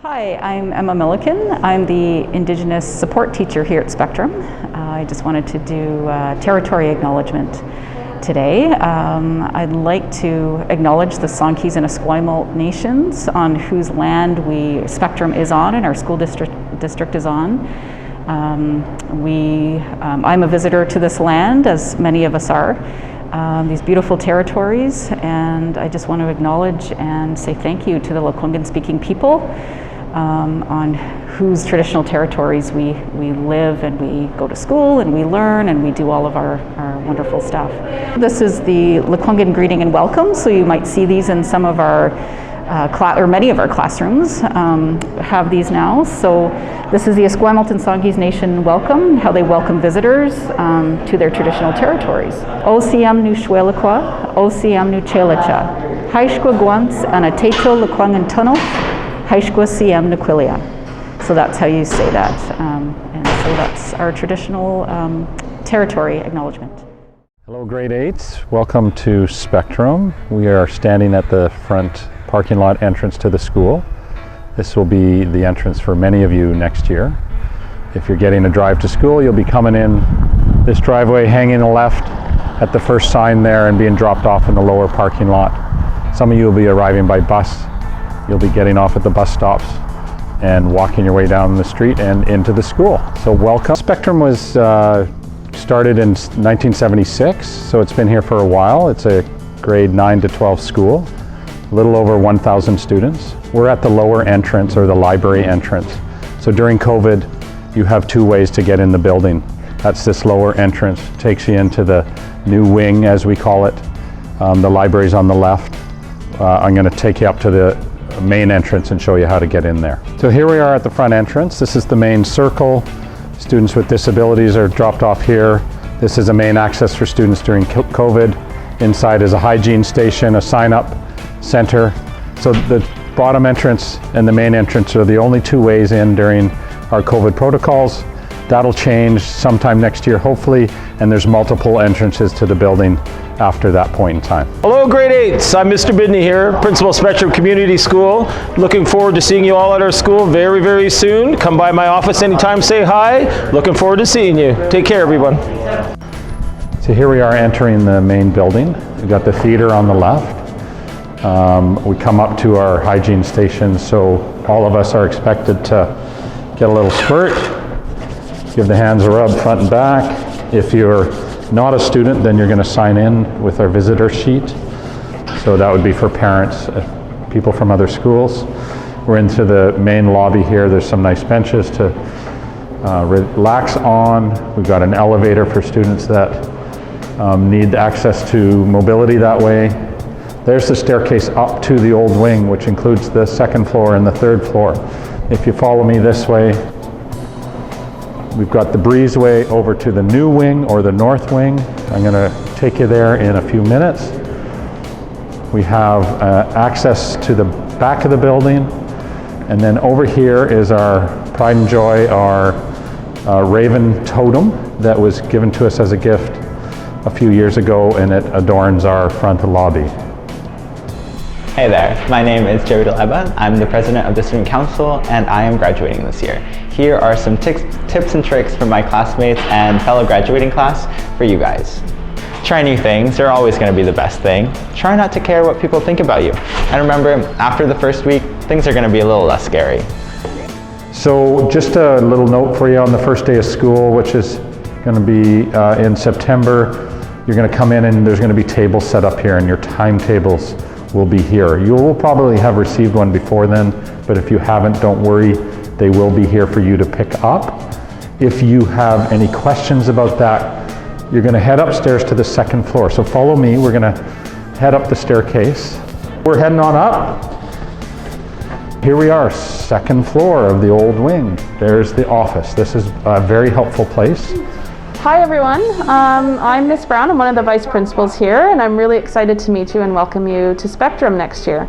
Hi, I'm Emma Milliken. I'm the Indigenous support teacher here at Spectrum. I just wanted to do territory acknowledgement today. I'd like to acknowledge the Songhees and Esquimalt nations on whose land Spectrum is on and our school district is on. I'm a visitor to this land, as many of us are. These beautiful territories, and I just want to acknowledge and say thank you to the Lekwungen speaking people on whose traditional territories we live and we go to school and we learn and we do all of our wonderful stuff. This is the Lekwungen greeting and welcome, so you might see these in some of our many of our classrooms have these now. So this is the Esquimalt and Songhees Nation welcome, how they welcome visitors to their traditional territories. Osiam nu Shwelakwa, Osiam nu Chelacha, Haishkwa Guants and Ateto Lekwungen Tunnel, Haishkwa Siam Nuquilia. So that's how you say that. And so that's our traditional territory acknowledgement. Hello grade 8s, welcome to Spectrum. We are standing at the front parking lot entrance to the school. This will be the entrance for many of you next year. If you're getting a drive to school, you'll be coming in this driveway, hanging left at the first sign there and being dropped off in the lower parking lot. Some of you will be arriving by bus. You'll be getting off at the bus stops and walking your way down the street and into the school. So welcome. Spectrum was started in 1976, so it's been here for a while. It's a grade 9 to 12 school. A little over 1,000 students. We're at the lower entrance, or the library entrance. So during COVID, you have two ways to get in the building. That's this lower entrance, takes you into the new wing, as we call it. The library's on the left. I'm going to take you up to the main entrance and show you how to get in there. So here we are at the front entrance. This is the main circle. Students with disabilities are dropped off here. This is a main access for students during COVID. Inside is a hygiene station, a sign-up center. So the bottom entrance and the main entrance are the only two ways in during our COVID protocols. That'll change sometime next year, hopefully, and there's multiple entrances to the building after that point in time. Hello grade 8s, I'm Mr. Bidney here, Principal of Spectrum Community School. Looking forward to seeing you all at our school very, very soon. Come by my office anytime, say hi. Looking forward to seeing you. Take care, everyone. So here we are entering the main building. We've got the theater on the left. We come up to our hygiene station, so all of us are expected to get a little squirt, give the hands a rub front and back. If you're not a student, then you're going to sign in with our visitor sheet. So that would be for parents, people from other schools. We're into the main lobby here. There's some nice benches to relax on. We've got an elevator for students that need access to mobility that way. There's the staircase up to the old wing, which includes the second floor and the third floor. If you follow me this way, we've got the breezeway over to the new wing, or the north wing. I'm going to take you there in a few minutes. We have access to the back of the building, and then over here is our pride and joy, our raven totem that was given to us as a gift a few years ago, and it adorns our front lobby. Hey there, my name is Jerry Deleba. I'm the president of the student council and I am graduating this year. Here are some tips and tricks from my classmates and fellow graduating class for you guys. Try new things, they're always going to be the best thing. Try not to care what people think about you. And remember, after the first week, things are going to be a little less scary. So just a little note for you on the first day of school, which is going to be in September. You're going to come in and there's going to be tables set up here, and your timetables will be here. You will probably have received one before then, but if you haven't, don't worry. They will be here for you to pick up. If you have any questions about that, you're going to head upstairs to the second floor. So follow me. We're going to head up the staircase. We're heading on up. Here we are, second floor of the old wing. There's the office. This is a very helpful place. Hi everyone, I'm Miss Brown. I'm one of the vice principals here, and I'm really excited to meet you and welcome you to Spectrum next year.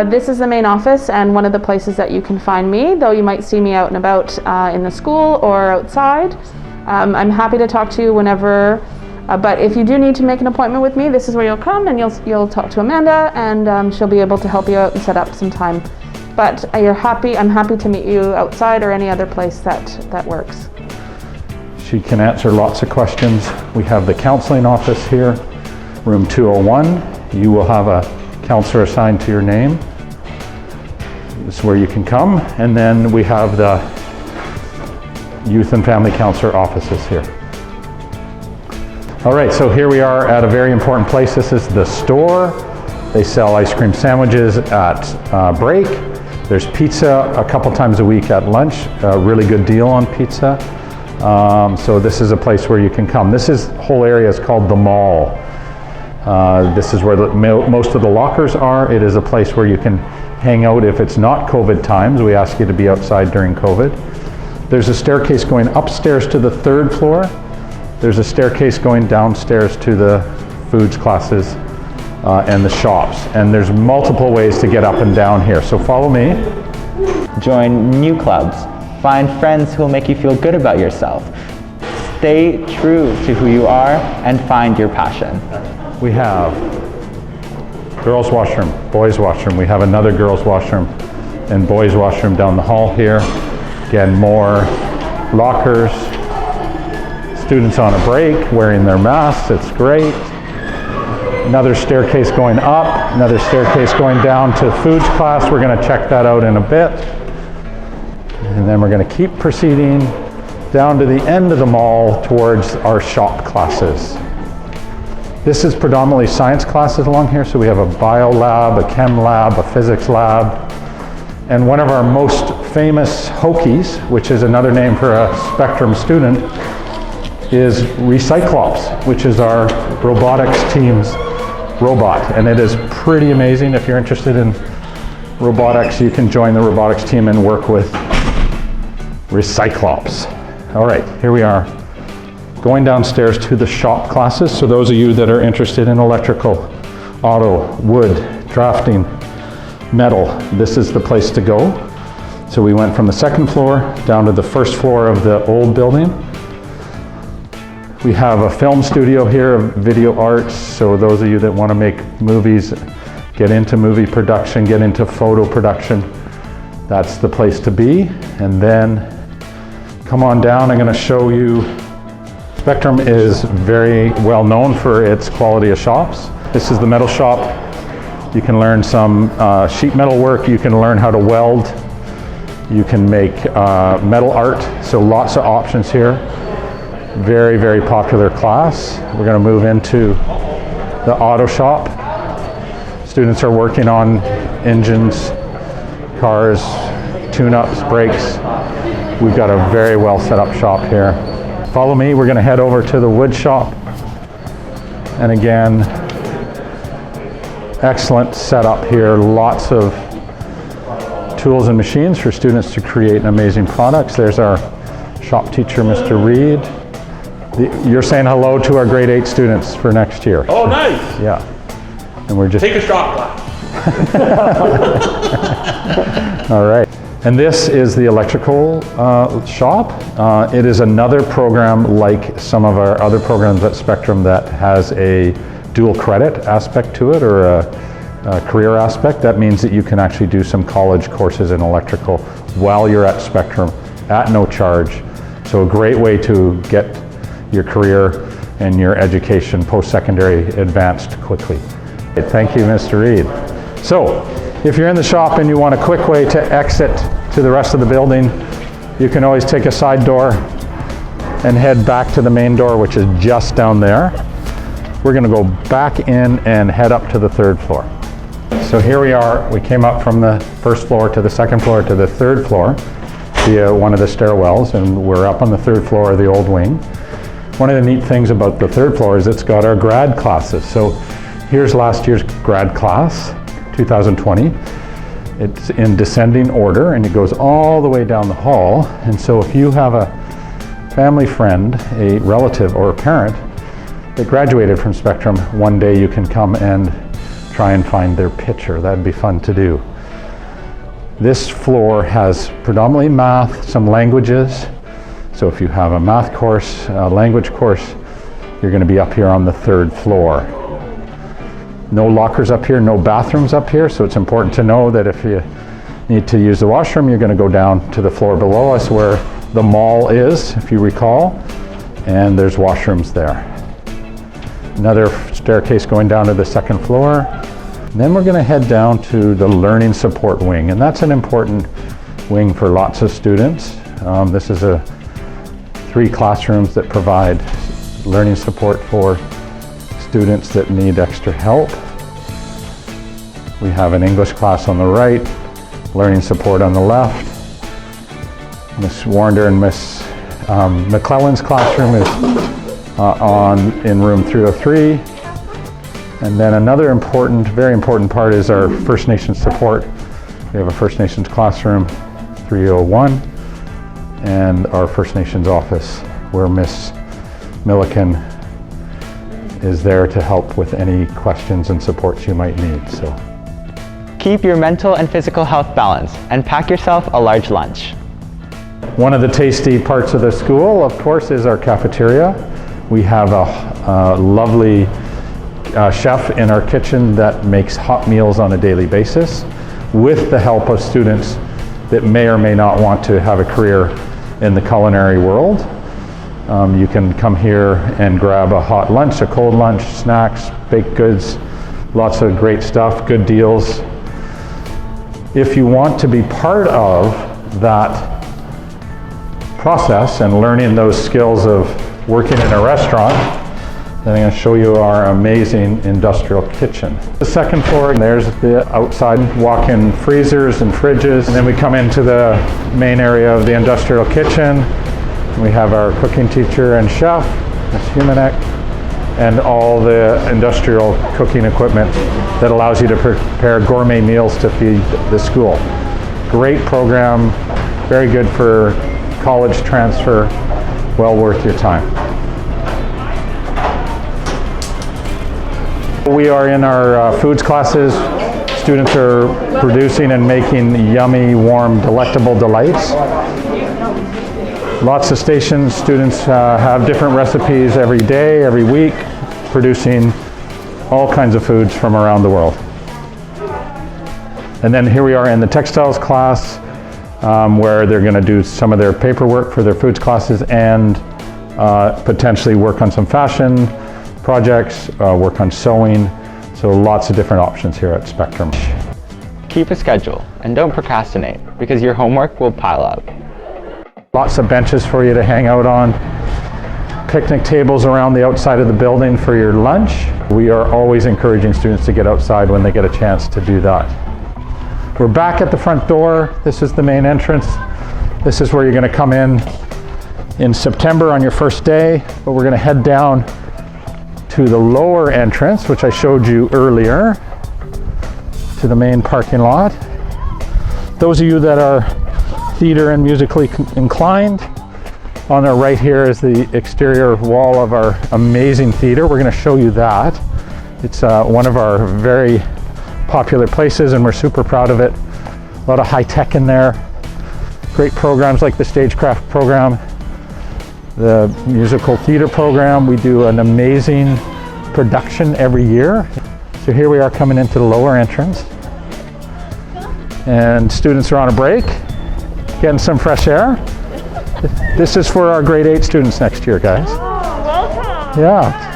This is the main office and one of the places that you can find me, though you might see me out and about in the school or outside. I'm happy to talk to you whenever, but if you do need to make an appointment with me, this is where you'll come and you'll talk to Amanda, and she'll be able to help you out and set up some time but I'm happy to meet you outside or any other place that works. She can answer lots of questions. We have the counseling office here, room 201. You will have a counselor assigned to your name. This is where you can come. And then we have the youth and family counselor offices here. All right, so here we are at a very important place. This is the store. They sell ice cream sandwiches at break. There's pizza a couple times a week at lunch. A really good deal on pizza. So this is a place where you can come. This whole area is called the mall. This is where most of the lockers are. It is a place where you can hang out if it's not COVID times. We ask you to be outside during COVID. There's a staircase going upstairs to the 3rd floor. There's a staircase going downstairs to the foods classes and the shops. And there's multiple ways to get up and down here. So follow me. Join new clubs. Find friends who will make you feel good about yourself. Stay true to who you are and find your passion. We have girls' washroom, boys' washroom. We have another girls' washroom and boys' washroom down the hall here. Again, more lockers. Students on a break wearing their masks. It's great. Another staircase going up, another staircase going down to foods class. We're going to check that out in a bit. And then we're going to keep proceeding down to the end of the mall towards our shop classes. This is predominantly science classes along here. So we have a bio lab, a chem lab, a physics lab. And one of our most famous Hokies, which is another name for a Spectrum student, is Recyclops, which is our robotics team's robot. And it is pretty amazing. If you're interested in robotics, you can join the robotics team and work with Recyclops. All right, here we are, going downstairs to the shop classes. So those of you that are interested in electrical, auto, wood, drafting, metal, this is the place to go. So we went from the 2nd floor down to the 1st floor of the old building. We have a film studio here of video arts. So those of you that want to make movies, get into movie production, get into photo production, that's the place to be. And then come on down, I'm going to show you. Spectrum is very well known for its quality of shops. This is the metal shop. You can learn some sheet metal work. You can learn how to weld. You can make metal art. So lots of options here. Very, very popular class. We're going to move into the auto shop. Students are working on engines, cars, tune-ups, brakes. We've got a very well set up shop here. Follow me, we're going to head over to the wood shop. And again, excellent setup here. Lots of tools and machines for students to create amazing products. There's our shop teacher, Mr. Reed. You're saying hello to our grade 8 students for next year. Oh, nice. Yeah. And we're just... Take a shot class. All right. And this is the electrical shop. It is another program like some of our other programs at Spectrum that has a dual credit aspect to it, or a career aspect. That means that you can actually do some college courses in electrical while you're at Spectrum at no charge. So a great way to get your career and your education post-secondary advanced quickly. Thank you, Mr. Reed. So, if you're in the shop and you want a quick way to exit to the rest of the building, you can always take a side door and head back to the main door, which is just down there. We're going to go back in and head up to the 3rd floor. So here we are. We came up from the 1st floor to the 2nd floor to the 3rd floor via one of the stairwells, and we're up on the 3rd floor of the old wing. One of the neat things about the 3rd floor is it's got our grad classes. So here's last year's grad class, 2020. It's in descending order, and it goes all the way down the hall. And so if you have a family friend, a relative, or a parent that graduated from Spectrum, one day you can come and try and find their picture. That'd be fun to do. This floor has predominantly math, some languages. So if you have a math course, a language course, you're going to be up here on the 3rd floor. No lockers up here, no bathrooms up here, so it's important to know that if you need to use the washroom, you're going to go down to the floor below us where the mall is, if you recall, and there's washrooms there. Another staircase going down to the second floor. And then we're going to head down to the learning support wing, and that's an important wing for lots of students. This is 3 classrooms that provide learning support for students that need extra help. We have an English class on the right, learning support on the left. Miss Warner and Miss McClellan's classroom is in room 303. And then another very important part is our First Nations support. We have a First Nations classroom, 301, and our First Nations office where Miss Milliken is there to help with any questions and supports you might need. So, Keep your mental and physical health balanced and pack yourself a large lunch. one of the tasty parts of the school, of course, is our cafeteria. We have a lovely chef in our kitchen that makes hot meals on a daily basis with the help of students that may or may not want to have a career in the culinary world. You can come here and grab a hot lunch, a cold lunch, snacks, baked goods, lots of great stuff, good deals. If you want to be part of that process and learning those skills of working in a restaurant, then I'm going to show you our amazing industrial kitchen. The second floor, there's the outside walk-in freezers and fridges, and then we come into the main area of the industrial kitchen. We have our cooking teacher and chef, Ms. Humanek, and all the industrial cooking equipment that allows you to prepare gourmet meals to feed the school. Great program, very good for college transfer, well worth your time. We are in our foods classes. Students are producing and making yummy, warm, delectable delights. Lots of stations. Students have different recipes every day, every week, producing all kinds of foods from around the world. And then here we are in the textiles class, where they're going to do some of their paperwork for their foods classes and potentially work on some fashion projects, work on sewing. So lots of different options here at Spectrum. Keep a schedule and don't procrastinate because your homework will pile up. Lots of benches for you to hang out on. Picnic tables around the outside of the building for your lunch. We are always encouraging students to get outside when they get a chance to do that. We're back at the front door. This is the main entrance. This is where you're going to come in September on your first day, but we're going to head down to the lower entrance, which I showed you earlier, to the main parking lot. Those of you that are theater and musically inclined, on our right here is the exterior wall of our amazing theater. We're going to show you that. It's one of our very popular places and we're super proud of it. A lot of high tech in there. Great programs like the Stagecraft program, the musical theater program. We do an amazing production every year. So here we are coming into the lower entrance. And students are on a break, getting some fresh air. This is for our grade 8 students next year, guys. Oh, welcome. Yeah.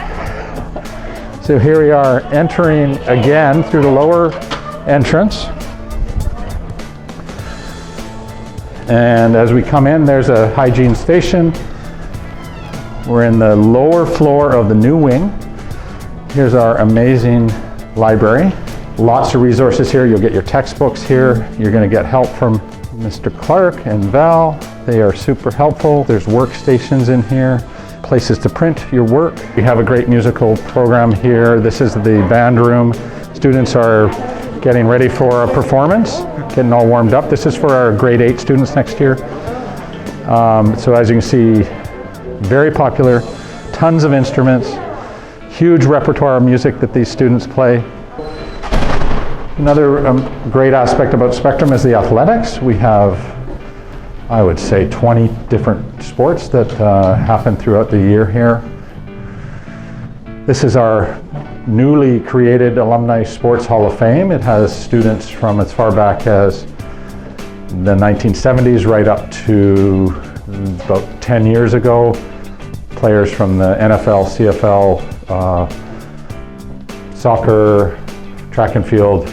So here we are entering again through the lower entrance. And as we come in, there's a hygiene station. We're in the lower floor of the new wing. Here's our amazing library. Lots of resources here. You'll get your textbooks here. You're going to get help from Mr. Clark and Val. They are super helpful. There's workstations in here, places to print your work. We have a great musical program here. This is the band room. Students are getting ready for a performance, getting all warmed up. This is for our grade 8 students next year. So as you can see, very popular, tons of instruments, huge repertoire of music that these students play. Another great aspect about Spectrum is the athletics. We have, I would say, 20 different sports that happen throughout the year here. This is our newly created Alumni Sports Hall of Fame. It has students from as far back as the 1970s right up to about 10 years ago. Players from the NFL, CFL, soccer, track and field,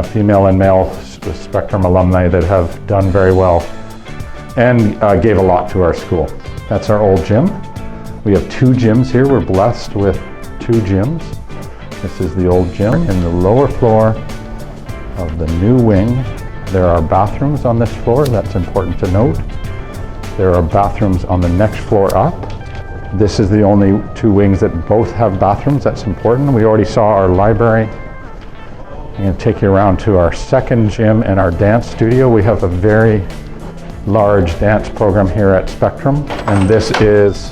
female and male Spectrum alumni that have done very well and gave a lot to our school. That's our old gym. We have 2 gyms here. We're blessed with 2 gyms. This is the old gym. In the lower floor of the new wing, there are bathrooms on this floor. That's important to note. There are bathrooms on the next floor up. This is the only 2 wings that both have bathrooms. That's important. We already saw our library. I'm going to take you around to our second gym and our dance studio. We have a very large dance program here at Spectrum, and this is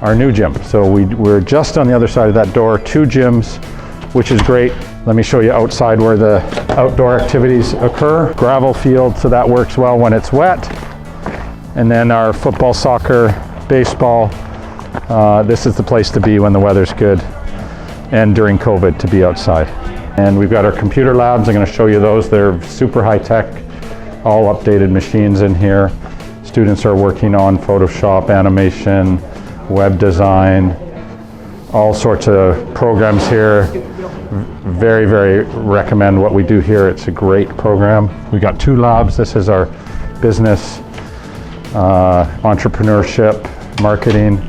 our new gym. So we're just on the other side of that door, 2 gyms, which is great. Let me show you outside where the outdoor activities occur. Gravel field, so that works well when it's wet. And then our football, soccer, baseball. This is the place to be when the weather's good and during COVID to be outside. And we've got our computer labs. I'm going to show you those. They're super high tech, all updated machines in here. Students are working on Photoshop, animation, web design, all sorts of programs here. Very, very recommend what we do here. It's a great program. We got 2 labs. This is our business, entrepreneurship, marketing.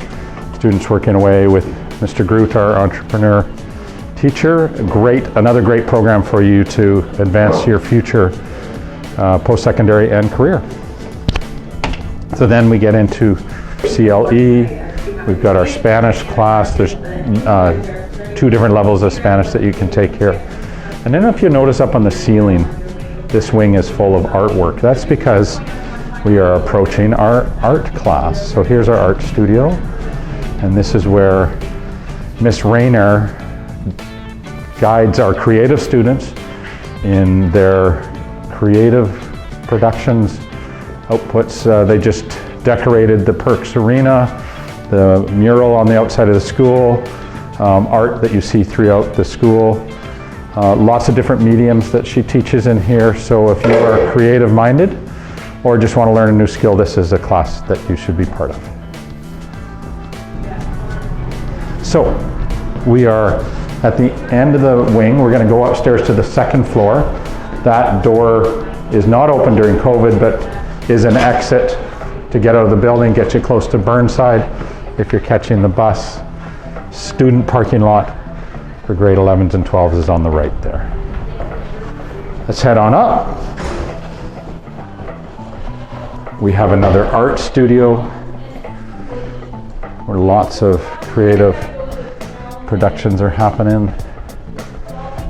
Students working away with Mr. Groot, our entrepreneur teacher. Another great program for you to advance your future post-secondary and career. So then we get into CLE. We've got our Spanish class. There's 2 different levels of Spanish that you can take here. And then if you notice up on the ceiling, this wing is full of artwork. That's because we are approaching our art class. So here's our art studio, and this is where Miss Rayner guides our creative students in their creative productions, outputs. They just decorated the Perks Arena, the mural on the outside of the school, art that you see throughout the school. Lots of different mediums that she teaches in here. So if you are creative minded or just want to learn a new skill, this is a class that you should be part of. So we are at the end of the wing. We're going to go upstairs to the 2nd floor. That door is not open during COVID, but is an exit to get out of the building, get you close to Burnside if you're catching the bus. Student parking lot for grade 11s and 12s is on the right there. Let's head on up. We have another art studio where lots of creative productions are happening.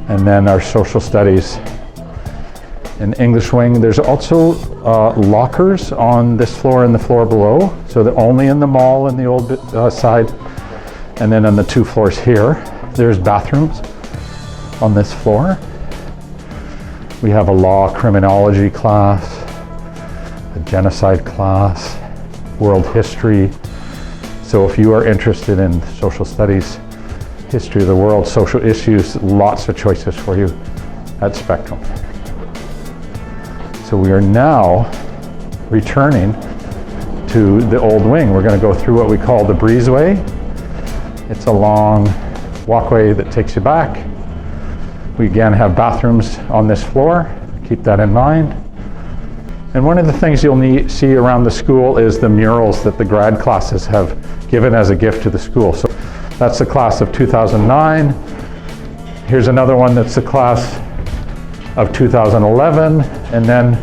And then our social studies and English wing. There's also lockers on this floor and the floor below. So they're only in the mall and the old side. And then on the 2 floors here, there's bathrooms on this floor. We have a law criminology class, a genocide class, world history. So if you are interested in social studies, history of the world, social issues, lots of choices for you at Spectrum. So we are now returning to the old wing. We're going to go through what we call the breezeway. It's a long walkway that takes you back. We again have bathrooms on this floor. Keep that in mind. And one of the things you'll see around the school is the murals that the grad classes have given as a gift to the school. So that's the class of 2009. Here's another one that's the class of 2011. And then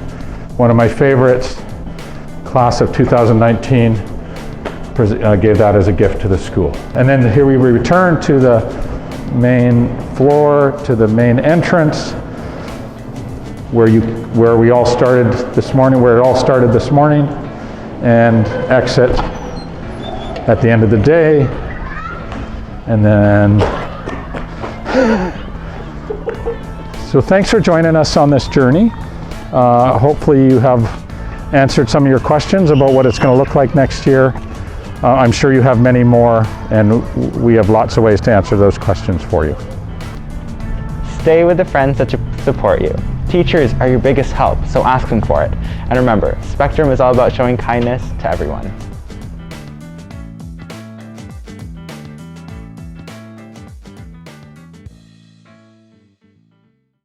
one of my favorites, class of 2019, gave that as a gift to the school. And then here we return to the main floor, to the main entrance, where we all started this morning, where it all started this morning, and exit at the end of the day. And then, so thanks for joining us on this journey. Hopefully you have answered some of your questions about what it's going to look like next year. I'm sure you have many more, and we have lots of ways to answer those questions for you. Stay with the friends that support you. Teachers are your biggest help, so ask them for it. And remember, Spectrum is all about showing kindness to everyone.